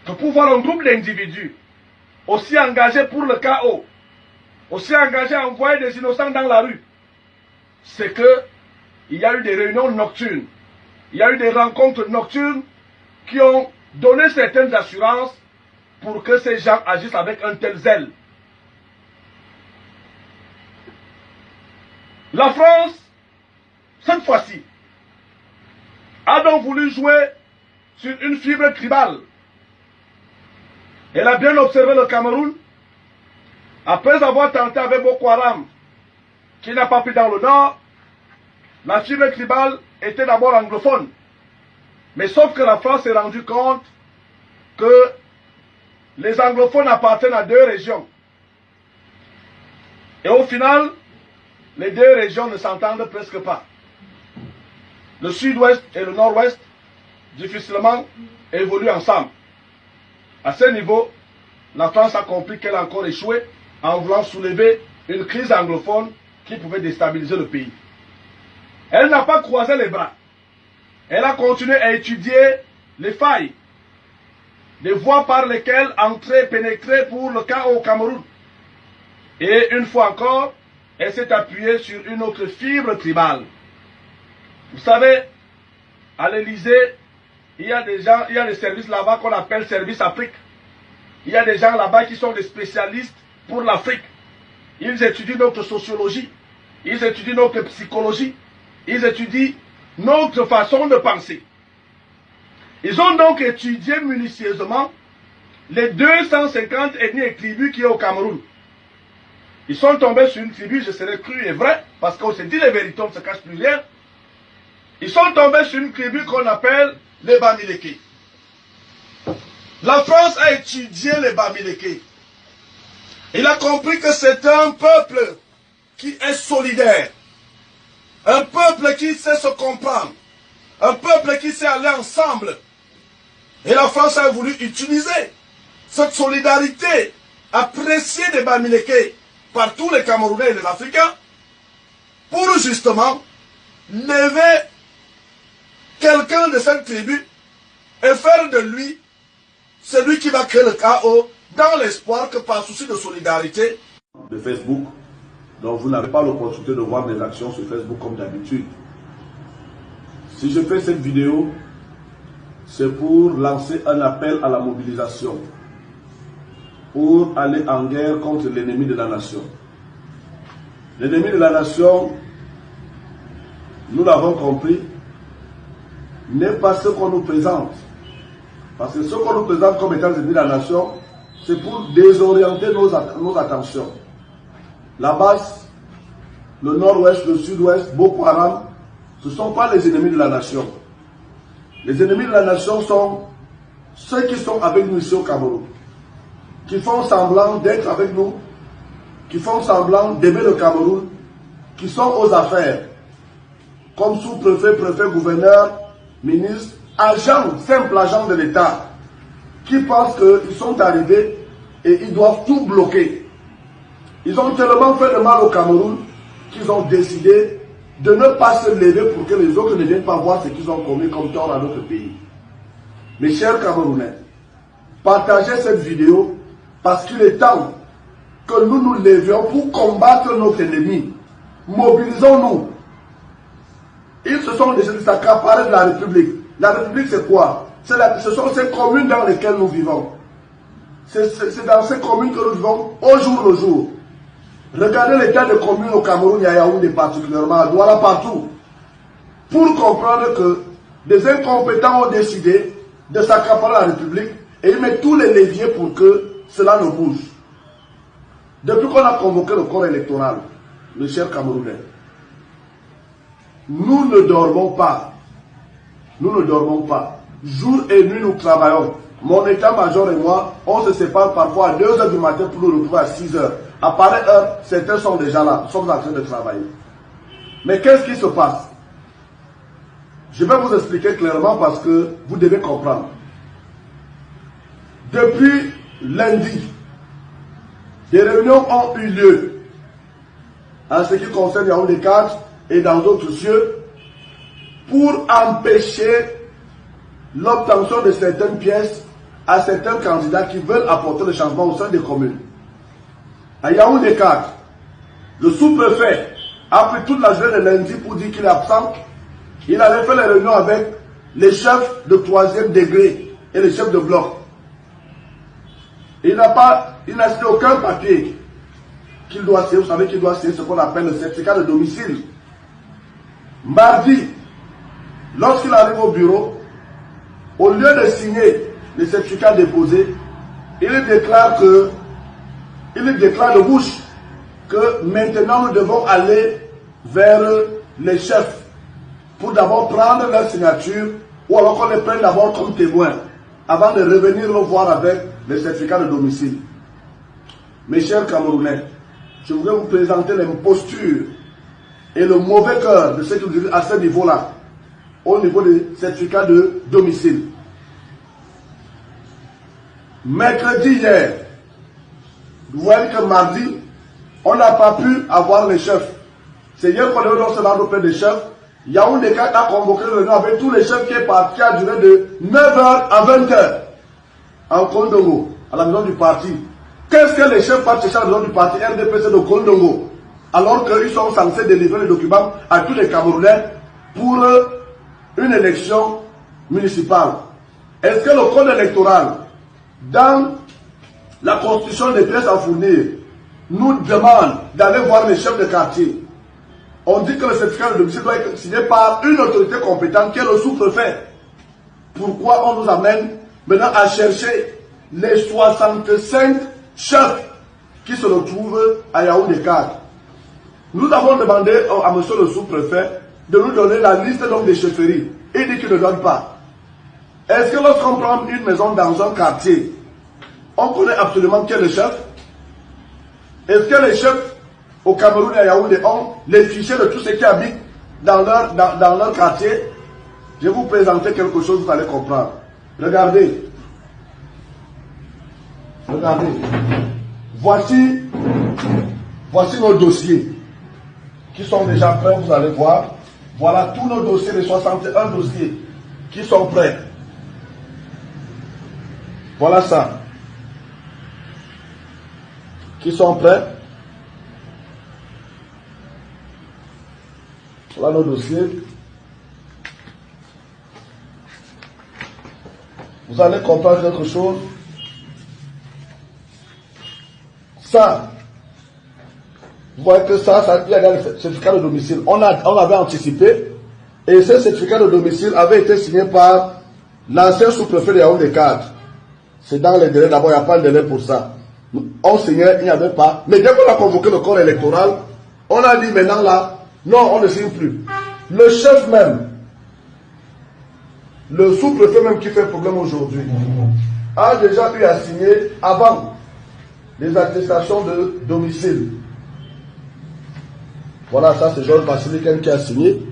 que pour voir un groupe d'individus aussi engagés pour le chaos, aussi engagés à envoyer des innocents dans la rue, c'est que il y a eu des réunions nocturnes, il y a eu des rencontres nocturnes qui ont donné certaines assurances pour que ces gens agissent avec un tel zèle. La France, cette fois-ci, a donc voulu jouer sur une fibre tribale. Elle a bien observé le Cameroun. Après avoir tenté avec Boko Haram, qui n'a pas pris dans le nord, la fibre tribale était d'abord anglophone. Mais sauf que la France s'est rendue compte que les anglophones appartiennent à deux régions. Et au final, les deux régions ne s'entendent presque pas. Le sud-ouest et le nord-ouest, difficilement, évoluent ensemble. À ce niveau, la France a compris qu'elle a encore échoué en voulant soulever une crise anglophone qui pouvait déstabiliser le pays. Elle n'a pas croisé les bras. Elle a continué à étudier les failles, les voies par lesquelles entrer, pénétrer pour le chaos au Cameroun. Et une fois encore, elle s'est appuyée sur une autre fibre tribale. Vous savez, à l'Élysée, il y a des gens, il y a des services là-bas qu'on appelle Service Afrique. Il y a des gens là-bas qui sont des spécialistes pour l'Afrique. Ils étudient notre sociologie, ils étudient notre psychologie, ils étudient notre façon de penser. Ils ont donc étudié minutieusement les 250 ethnies et tribus qui sont au Cameroun. Ils sont tombés sur une tribu, je serais cru et vrai, parce qu'on s'est dit les vérités, on ne se cache plus rien. Ils sont tombés sur une tribu qu'on appelle les Bamileke. La France a étudié les Bamileke. Il a compris que c'est un peuple qui est solidaire. Un peuple qui sait se comprendre. Un peuple qui sait aller ensemble. Et la France a voulu utiliser cette solidarité appréciée des Bamileke par tous les Camerounais et les Africains pour justement lever quelqu'un de cette tribu et faire de lui celui qui va créer le chaos dans l'espoir que par souci de solidarité de Facebook, donc vous n'avez pas l'opportunité de voir mes actions sur Facebook comme d'habitude. Si je fais cette vidéo, c'est pour lancer un appel à la mobilisation, pour aller en guerre contre l'ennemi de la nation. L'ennemi de la nation, nous l'avons compris, n'est pas ce qu'on nous présente. Parce que ce qu'on nous présente comme étant l'ennemi de la nation, c'est pour désorienter nos attentions. La base, le nord-ouest, le sud-ouest, Boko Haram, ce ne sont pas les ennemis de la nation. Les ennemis de la nation sont ceux qui sont avec nous ici au Cameroun, qui font semblant d'être avec nous, qui font semblant d'aimer le Cameroun, qui sont aux affaires, comme sous-préfet, préfet, gouverneur, ministre, agents, simples agents de l'État, qui pensent qu'ils sont arrivés et ils doivent tout bloquer. Ils ont tellement fait de mal au Cameroun qu'ils ont décidé de ne pas se lever pour que les autres ne viennent pas voir ce qu'ils ont commis comme tort à notre pays. Mes chers Camerounais, partagez cette vidéo parce qu'il est temps que nous nous levions pour combattre notre ennemi. Mobilisons-nous. Ils se sont déjà s'accaparer de la République. La République, c'est quoi? Ce sont ces communes dans lesquelles nous vivons. C'est dans ces communes que nous vivons au jour le jour. Regardez l'état des communes au Cameroun, il y a Yaoundé particulièrement, à Douala, partout. Pour comprendre que des incompétents ont décidé de s'accaparer la République et ils mettent tous les leviers pour que cela ne bouge. Depuis qu'on a convoqué le corps électoral, mes chers Camerounais, nous ne dormons pas. Nous ne dormons pas. Jour et nuit, nous travaillons. Mon état-major et moi, on se sépare parfois à 2 h du matin pour nous retrouver à 6 h. À pareille heure, certains sont déjà là. Nous sommes en train de travailler. Mais qu'est-ce qui se passe? Je vais vous expliquer clairement parce que vous devez comprendre. Depuis lundi, des réunions ont eu lieu en ce qui concerne Yaoundé 4 et dans d'autres cieux pour empêcher l'obtention de certaines pièces à certains candidats qui veulent apporter le changement au sein des communes. À Yaoundé 4, le sous-préfet a pris toute la journée de lundi pour dire qu'il est absent. Il allait faire les réunions avec les chefs de 3e degré et les chefs de bloc. Il n'a signé aucun papier qu'il doit signer. Vous savez qu'il doit signer ce qu'on appelle le certificat de domicile. Mardi, lorsqu'il arrive au bureau, au lieu de signer le certificat déposé, il déclare de bouche que maintenant nous devons aller vers les chefs pour d'abord prendre leur signature ou alors qu'on les prenne d'abord comme témoins avant de revenir le voir avec le certificat de domicile. Mes chers Camerounais, je voudrais vous présenter l'imposture et le mauvais cœur de ceux qui vivent à ce niveau-là, au niveau des certificats de domicile. Mercredi hier, vous voyez que mardi, on n'a pas pu avoir les chefs. C'est hier qu'on est venu se rendre auprès des chefs. Yaoundé 4 a convoqué le réunion avec tous les chefs qui a duré de 9h à 20h en Kondongo, à la maison du parti. Qu'est-ce que les chefs partent chercher à la maison du parti RDPC de Kondongo, alors qu'ils sont censés délivrer les documents à tous les Camerounais pour une élection municipale? Est-ce que le code électoral, dans la constitution des pièces à fournir, nous demande d'aller voir les chefs de quartier? On dit que le certificat de domicile doit être signé par une autorité compétente qui est le sous-préfet. Pourquoi on nous amène maintenant à chercher les 65 chefs qui se retrouvent à Yaoundé 4? Nous avons demandé à monsieur le sous-préfet de nous donner la liste des chefferies. Il dit qu'il ne donne pas. Est-ce que lorsqu'on prend une maison dans un quartier, on connaît absolument qui est le chef? Est-ce que les chefs au Cameroun et à Yaoundé ont les fichiers de tous ceux qui habitent dans leur quartier? Je vais vous présenter quelque chose, vous allez comprendre. Regardez. Regardez. Voici nos dossiers qui sont déjà prêts, vous allez voir. Voilà tous nos dossiers, les 61 dossiers qui sont prêts. Voilà ça. Qui sont prêts. Voilà nos dossiers. Vous allez comprendre quelque chose. Ça, vous voyez que ça il y a le certificat de domicile. On avait anticipé, et ce certificat de domicile avait été signé par l'ancien sous-préfet de Yaoundé 4. C'est dans les délais, d'abord il n'y a pas de délai pour ça. On signait, il n'y avait pas. Mais dès qu'on a convoqué le corps électoral, on a dit maintenant là, non, on ne signe plus. Le chef même, le sous-préfet même qui fait problème aujourd'hui, a déjà eu à signer avant les attestations de domicile. Voilà, ça c'est Georges Basilicain qui a signé.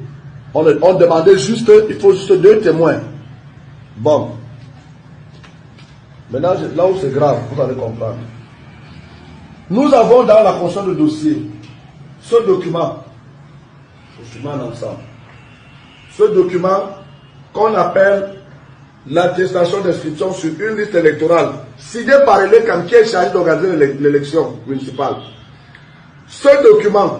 On demandait juste, il faut juste 2 témoins. Bon. Maintenant, là où c'est grave, vous allez comprendre. Nous avons dans la conscience de dossier ce document ensemble. Ce document qu'on appelle l'attestation d'inscription sur une liste électorale signé par Elekam qui est chargé d'organiser l'élection municipale. Ce document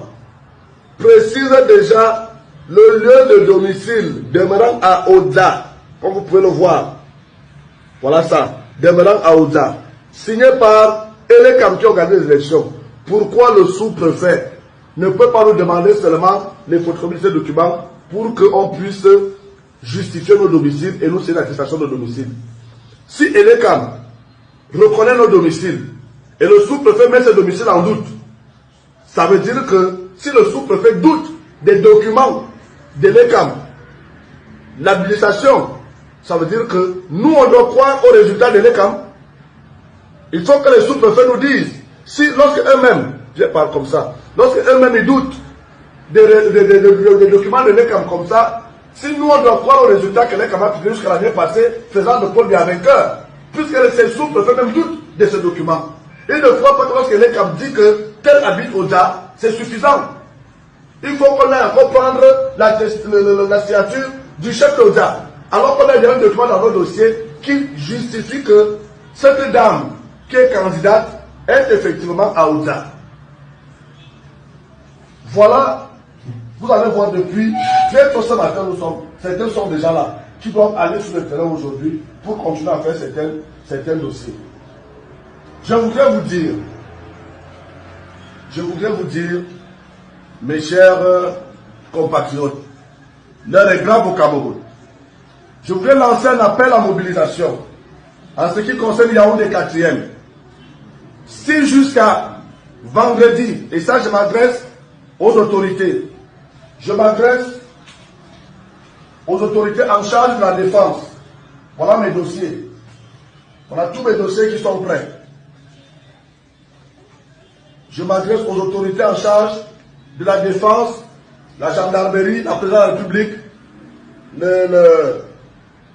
précise déjà le lieu de domicile demeurant à Oda, comme vous pouvez le voir. Voilà ça, demeurant à Oda, signé par Elekam qui organise les élections. Pourquoi le sous-préfet ne peut pas nous demander seulement les photocopies de ce document pour qu'on puisse justifier nos domiciles et nous c'est l'attestation de domicile? Si Elekam reconnaît nos domiciles et le sous-préfet met ce domicile en doute, ça veut dire que si le sous-préfet doute des documents d'Elekam, l'habilitation, ça veut dire que nous on doit croire aux résultats d'Elekam. Il faut que les sous-préfets nous disent, si lorsque eux-mêmes, je parle comme ça, lorsque eux-mêmes ils doutent des documents d'Elekam comme ça, si nous on doit croire aux résultats que l'Elekam a publié jusqu'à l'année passée, faisant de Paul bien vainqueur, puisque ces sous-préfets même doutent de ce document. Il ne croit pas que lorsque l'Elekam dit que tel habite Oda, c'est suffisant. Il faut qu'on aille encore prendre la signature du chef d'Oda. Alors qu'on a déjà un document dans nos dossiers qui justifie que cette dame qui est candidate est effectivement à Ouza. Voilà, vous allez voir depuis très tôt ce matin, certains sont déjà là, qui doivent aller sur le terrain aujourd'hui pour continuer à faire certains dossiers. Je voudrais vous dire, mes chers compatriotes, l'heure est grave au Cameroun. Je voudrais lancer un appel à mobilisation en ce qui concerne Yaoundé 4e. Si jusqu'à vendredi, et ça je m'adresse aux autorités, je m'adresse aux autorités en charge de la défense. Voilà mes dossiers. Voilà tous mes dossiers qui sont prêts. Je m'adresse aux autorités en charge de la défense, la gendarmerie, la présidence de la République,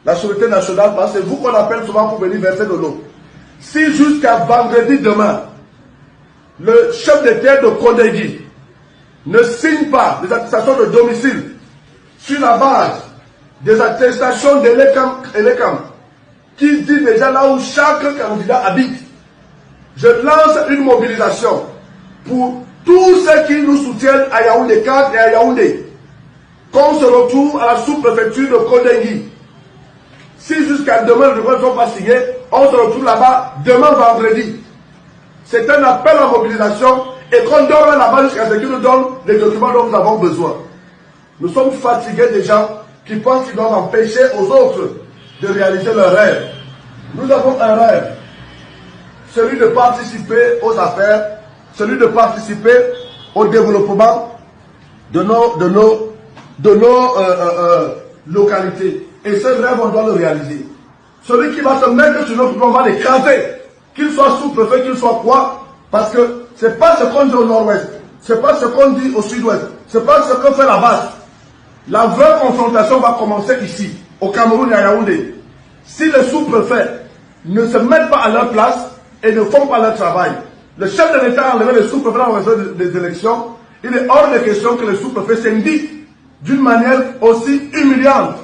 la Sûreté nationale, parce que c'est vous qu'on appelle souvent pour venir verser de l'eau. Si jusqu'à vendredi demain, le chef d'État de Kondengui ne signe pas des attestations de domicile sur la base des attestations de l'ECAM, qui dit déjà là où chaque candidat habite, je lance une mobilisation pour tous ceux qui nous soutiennent à Yaoundé 4 et à Yaoundé, qu'on se retrouve à la sous-préfecture de Kondengui. Si jusqu'à demain, les documents ne sont pas signés, on se retrouve là-bas demain vendredi. C'est un appel à mobilisation et qu'on donne là-bas jusqu'à ce qu'ils nous donnent les documents dont nous avons besoin. Nous sommes fatigués des gens qui pensent qu'ils doivent empêcher aux autres de réaliser leurs rêves. Nous avons un rêve, celui de participer aux affaires, celui de participer au développement de nos localités. Et ce rêve, on doit le réaliser. Celui qui va se mettre sur notre plan, on va l'écraser. Qu'il soit sous-préfet, qu'il soit quoi. Parce que ce n'est pas ce qu'on dit au nord-ouest. Ce n'est pas ce qu'on dit au sud-ouest. Ce n'est pas ce qu'on fait la base. La vraie confrontation va commencer ici, au Cameroun et à Yaoundé. Si les sous-préfets ne se mettent pas à leur place et ne font pas leur travail, le chef de l'État a enlevé les sous-préfets dans le des élections, il est hors de question que les sous-préfets s'indiquent d'une manière aussi humiliante.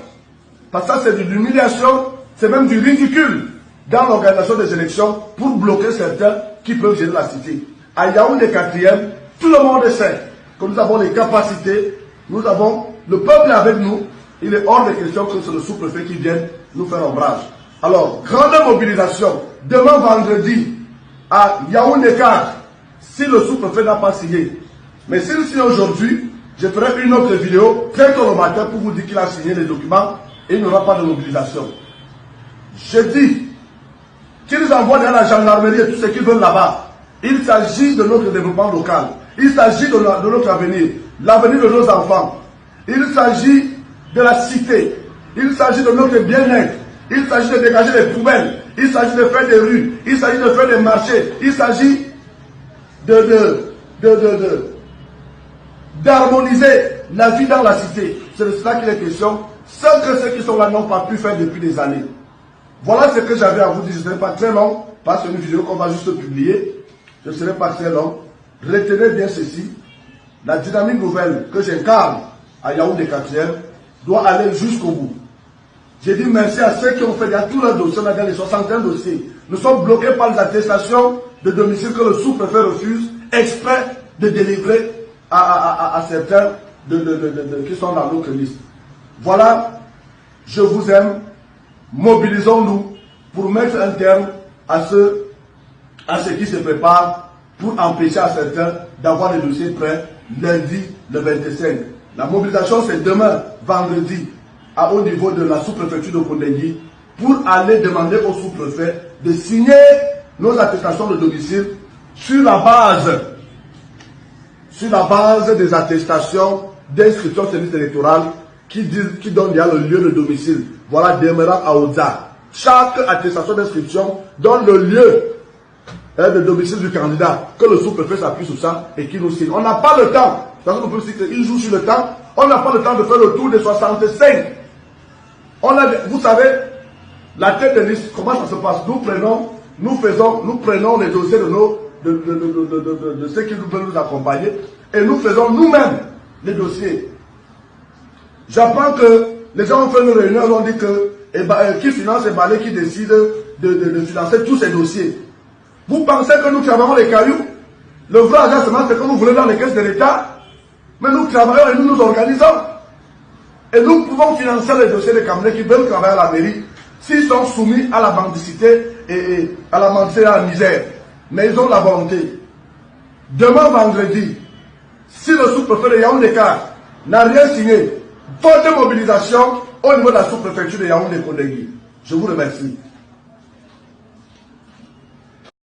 Parce que ça, c'est de l'humiliation, c'est même du ridicule dans l'organisation des élections pour bloquer certains qui peuvent gérer la cité. À Yaoundé 4e, tout le monde sait que nous avons les capacités, nous avons le peuple avec nous. Il est hors de question que c'est le sous-préfet qui vienne nous faire ombrage. Alors, grande mobilisation, demain vendredi, à Yaoundé 4, si le sous-préfet n'a pas signé. Mais s'il signe aujourd'hui, je ferai une autre vidéo très tôt le matin pour vous dire qu'il a signé les documents et il n'y aura pas de mobilisation. Je dis qu'ils envoient dans la gendarmerie et tout ce qu'ils veulent là-bas. Il s'agit de notre développement local. Il s'agit de notre avenir, l'avenir de nos enfants. Il s'agit de la cité. Il s'agit de notre bien-être. Il s'agit de dégager les poubelles. Il s'agit de faire des rues. Il s'agit de faire des marchés. Il s'agit d'harmoniser la vie dans la cité. C'est de cela qu'il est question, sans que ceux qui sont là n'ont pas pu faire depuis des années. Voilà ce que j'avais à vous dire. Je ne serai pas très long, parce que c'est une vidéo qu'on va juste publier. Je ne serai pas très long. Retenez bien ceci. La dynamique nouvelle que j'incarne à Yaoundé 4e doit aller jusqu'au bout. J'ai dit merci à ceux qui ont fait tout leur dossier, on a gagné les 61 dossiers. Nous sommes bloqués par les attestations de domicile que le sous-préfet refuse exprès de délivrer à certains qui sont dans notre liste. Voilà, je vous aime. Mobilisons-nous pour mettre un terme à ce qui se prépare pour empêcher à certains d'avoir les dossiers prêts lundi le 25. La mobilisation c'est demain, vendredi, au niveau de la sous-préfecture de Kondengui pour aller demander au sous-préfet de signer nos attestations de domicile sur la base des attestations d'inscription sur liste électorale qui donnent il y a le lieu de domicile. Voilà, demeurant à Ouza. Chaque attestation d'inscription donne le lieu de domicile du candidat, que le sous-préfet s'appuie sur ça et qu'il nous signe. On n'a pas le temps, parce que il joue sur le temps, on n'a pas le temps de faire le tour des 65. Vous savez, la tête de liste, comment ça se passe? Nous prenons les dossiers de ceux qui veulent nous accompagner et nous faisons nous-mêmes les dossiers. J'apprends que les gens ont fait une réunion, ils ont dit qui finance et Balé qui décide de financer tous ces dossiers. Vous pensez que nous travaillons les cailloux? Le vrai agent, c'est que vous voulez dans les caisses de l'État. Mais nous travaillons et nous nous organisons. Et nous pouvons financer les dossiers des Camerounais qui veulent travailler à la mairie s'ils sont soumis à la mendicité et à la mendicité et à la misère. Mais ils ont la volonté. Demain vendredi, si le sous-préfet de Yaoundé-Car n'a rien signé, forte mobilisation au niveau de la sous-préfecture de Yaoundé-Kodegui. Je vous remercie.